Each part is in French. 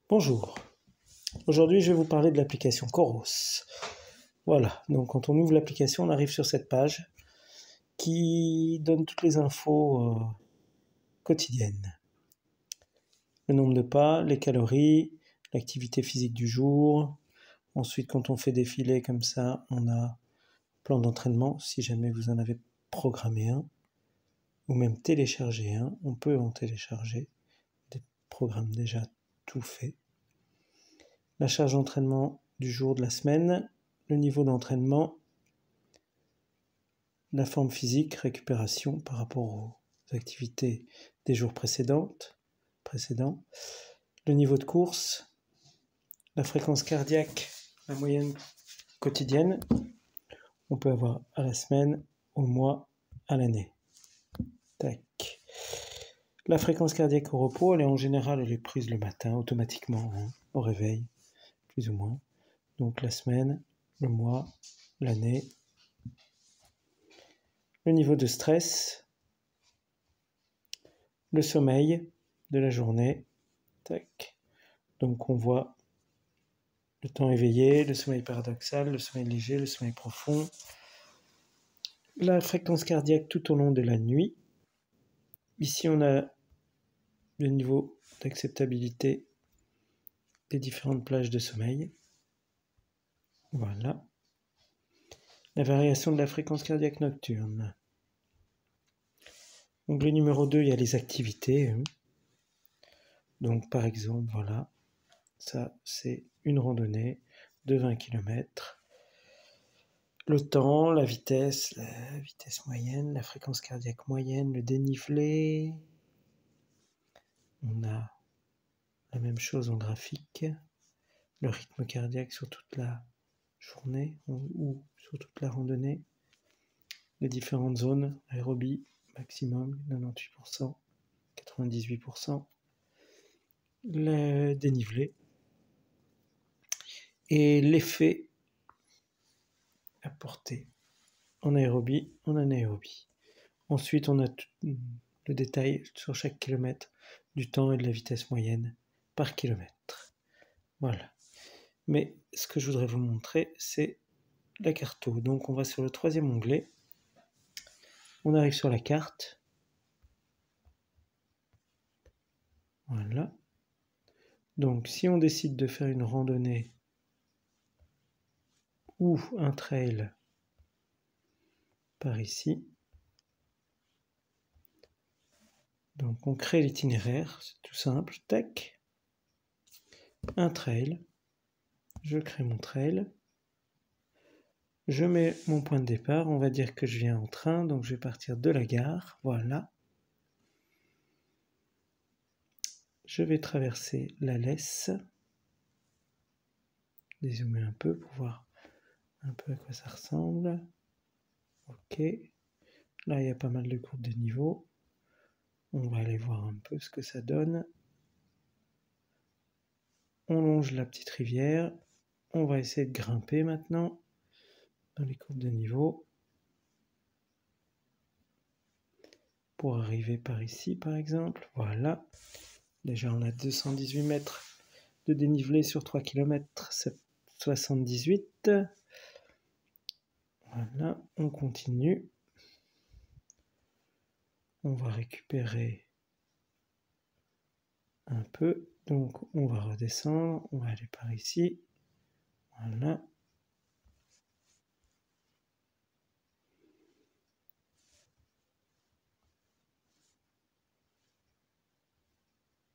Bonjour, aujourd'hui je vais vous parler de l'application Coros. Voilà, donc quand on ouvre l'application, on arrive sur cette page qui donne toutes les infos quotidiennes. Le nombre de pas, les calories, l'activité physique du jour. Ensuite, quand on fait défiler comme ça, on a plan d'entraînement, si jamais vous en avez programmé un, ou même téléchargé un, on peut en télécharger des programmes déjà tout faits. La charge d'entraînement du jour de la semaine, le niveau d'entraînement, la forme physique, récupération par rapport aux activités des jours précédents, le niveau de course, la fréquence cardiaque, la moyenne quotidienne, on peut avoir à la semaine, au mois, à l'année. Tac. La fréquence cardiaque au repos, elle est prise le matin automatiquement, au réveil, plus ou moins. Donc la semaine, le mois, l'année. Le niveau de stress, le sommeil de la journée. Tac. Donc on voit le temps éveillé, le sommeil paradoxal, le sommeil léger, le sommeil profond. La fréquence cardiaque tout au long de la nuit. Ici on a le niveau d'acceptabilité des différentes plages de sommeil. Voilà. La variation de la fréquence cardiaque nocturne. Onglet numéro 2, il y a les activités. Donc par exemple, voilà, ça c'est une randonnée de 20 km. Le temps, la vitesse moyenne, la fréquence cardiaque moyenne, le dénivelé. On a la même chose en graphique. Le rythme cardiaque sur toute la journée ou sur toute la randonnée. Les différentes zones, aérobie, maximum, 98%, 98%. Le dénivelé. Et l'effet apporté en aérobie, en anaérobie. Ensuite, on a le détail sur chaque kilomètre du temps et de la vitesse moyenne par kilomètre. Voilà. Mais ce que je voudrais vous montrer, c'est la carte. Donc on va sur le troisième onglet. On arrive sur la carte. Voilà. Donc si on décide de faire une randonnée ou un trail par ici, donc on crée l'itinéraire, c'est tout simple, tac, un trail, je crée mon trail, je mets mon point de départ, on va dire que je viens en train, donc je vais partir de la gare, voilà. Je vais traverser la Lesse, dézoomer un peu pour voir un peu à quoi ça ressemble. Ok, là il y a pas mal de courbes de niveau. On va aller voir un peu ce que ça donne. On longe la petite rivière. On va essayer de grimper maintenant dans les courbes de niveau pour arriver par ici par exemple. Voilà. Déjà on a 218 mètres de dénivelé sur 3 km 78. Voilà, on continue. On va récupérer un peu. Donc on va redescendre. On va aller par ici. Voilà.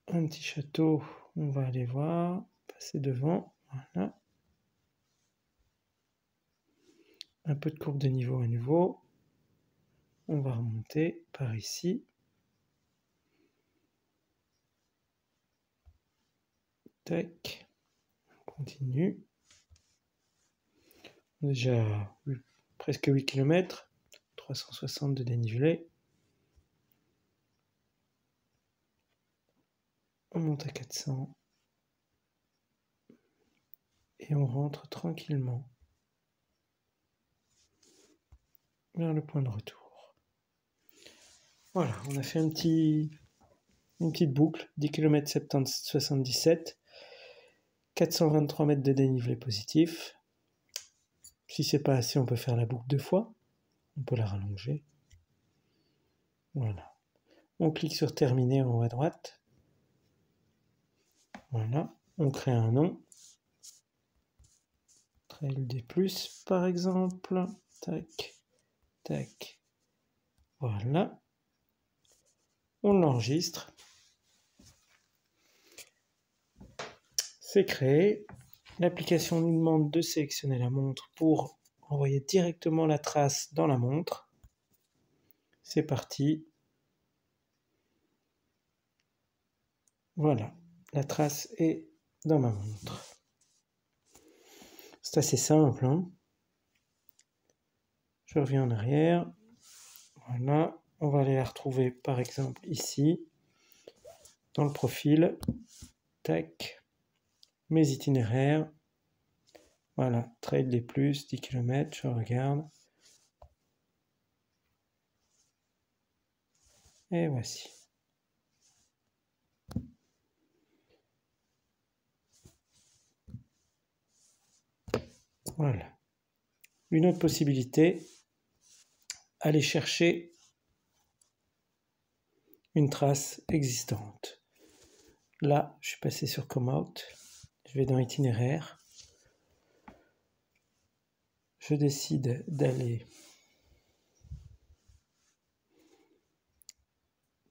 Un petit château, on va aller voir, passer devant, voilà. Un peu de courbe de niveau à nouveau. On va remonter par ici. Tac, on continue. On a déjà presque 8 km, 360 de dénivelé. On monte à 400. Et on rentre tranquillement vers le point de retour. Voilà, on a fait une petite boucle, 10 km 77. 423 mètres de dénivelé positif. Si c'est pas assez, on peut faire la boucle 2 fois. On peut la rallonger. Voilà. On clique sur terminer en haut à droite. Voilà. On crée un nom. Trail des plus, par exemple. Tac, tac. Voilà. On l'enregistre. C'est créé. L'application nous demande de sélectionner la montre pour envoyer directement la trace dans la montre. C'est parti. Voilà, la trace est dans ma montre. C'est assez simple, hein. Je reviens en arrière. Voilà, on va aller la retrouver par exemple ici, dans le profil. Tac, mes itinéraires. Voilà, trail des plus, 10 km, je regarde. Et voici. Voilà. Une autre possibilité, aller chercher une trace existante. Là, je suis passé sur Come Out. Je vais dans itinéraire. Je décide d'aller.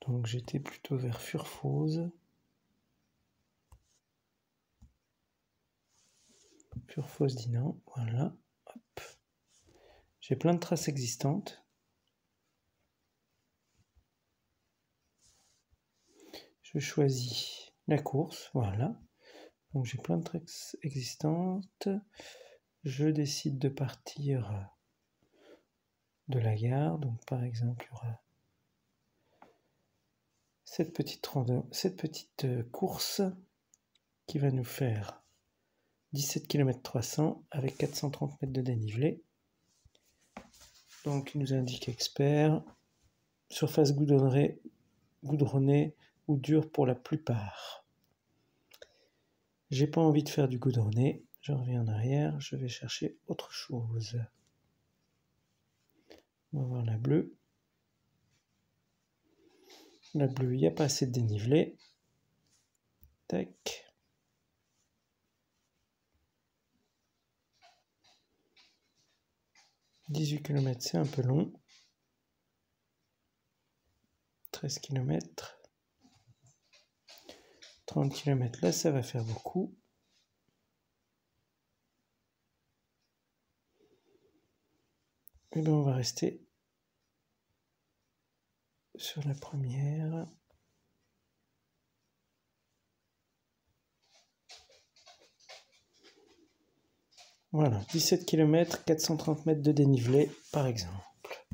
Donc j'étais plutôt vers Furfose. Furfose dit non. Voilà. Hop. J'ai plein de traces existantes. Je choisis la course. Voilà. Donc j'ai plein de traces existantes. Je décide de partir de la gare. Donc par exemple, il y aura cette petite course qui va nous faire 17 km 300 avec 430 mètres de dénivelé. Donc il nous indique expert, surface goudronnée ou dure pour la plupart. J'ai pas envie de faire du goudronné, je reviens en arrière, je vais chercher autre chose. On va voir la bleue. La bleue, il n'y a pas assez de dénivelé. Tac. « 18 km, c'est un peu long. 13 km. 30 km, là, ça va faire beaucoup. Et bien, on va rester sur la première. Voilà, 17 km, 430 mètres de dénivelé, par exemple.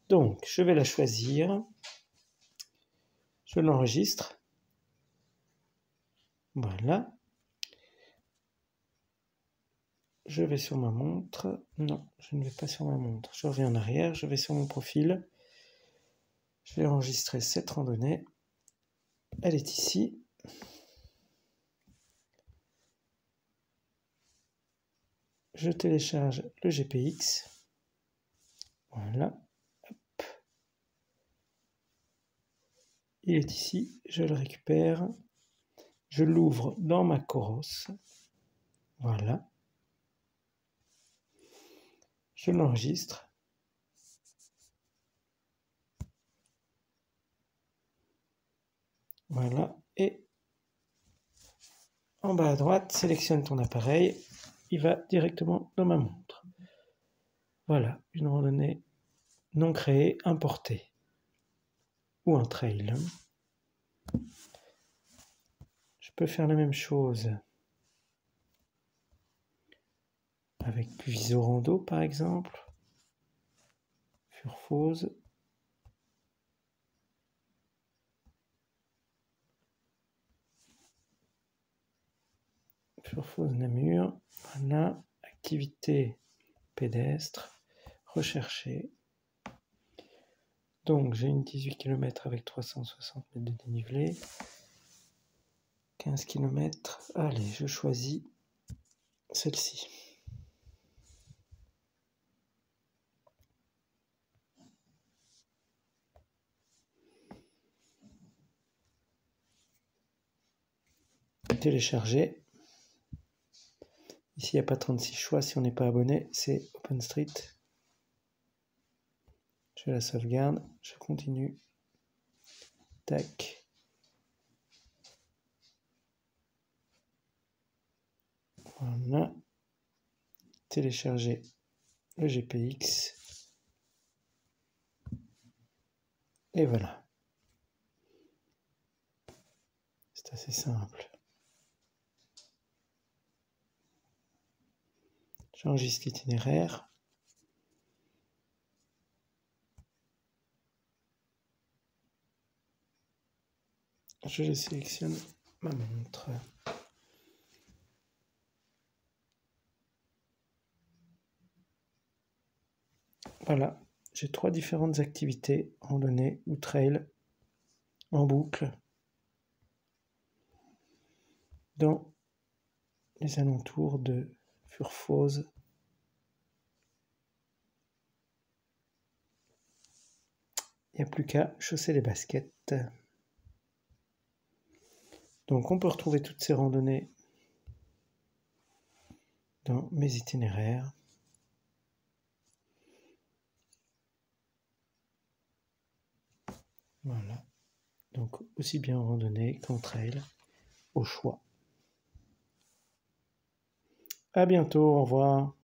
Donc, je vais la choisir. Je l'enregistre. Voilà. Je vais sur ma montre. Non, je ne vais pas sur ma montre. Je reviens en arrière, je vais sur mon profil. Je vais enregistrer cette randonnée. Elle est ici. Je télécharge le GPX. Voilà. Hop. Il est ici. Je le récupère. Je l'ouvre dans ma Coros. Voilà. Je l'enregistre. Voilà. Et en bas à droite, sélectionne ton appareil. Il va directement dans ma montre. Voilà, une randonnée non créée, importée. Ou un trail. Je peux faire la même chose avec Visorando par exemple. Furfose. Furfose Namur. Voilà. Activité pédestre. Rechercher. Donc j'ai une 18 km avec 360 mètres de dénivelé. 15 km. Allez, je choisis celle-ci. Télécharger. Ici, il n'y a pas 36 choix. Si on n'est pas abonné, c'est OpenStreet. Je la sauvegarde. Je continue. Tac. Voilà. Télécharger le GPX. Et voilà. C'est assez simple. J'enregistre l'itinéraire. Je sélectionne ma montre. Voilà, j'ai 3 différentes activités, randonnée ou trail, en boucle, dans les alentours de Furfose. Il n'y a plus qu'à chausser les baskets. Donc on peut retrouver toutes ces randonnées dans mes itinéraires. Voilà. Donc aussi bien en randonnée qu'en trail, au choix. À bientôt, au revoir.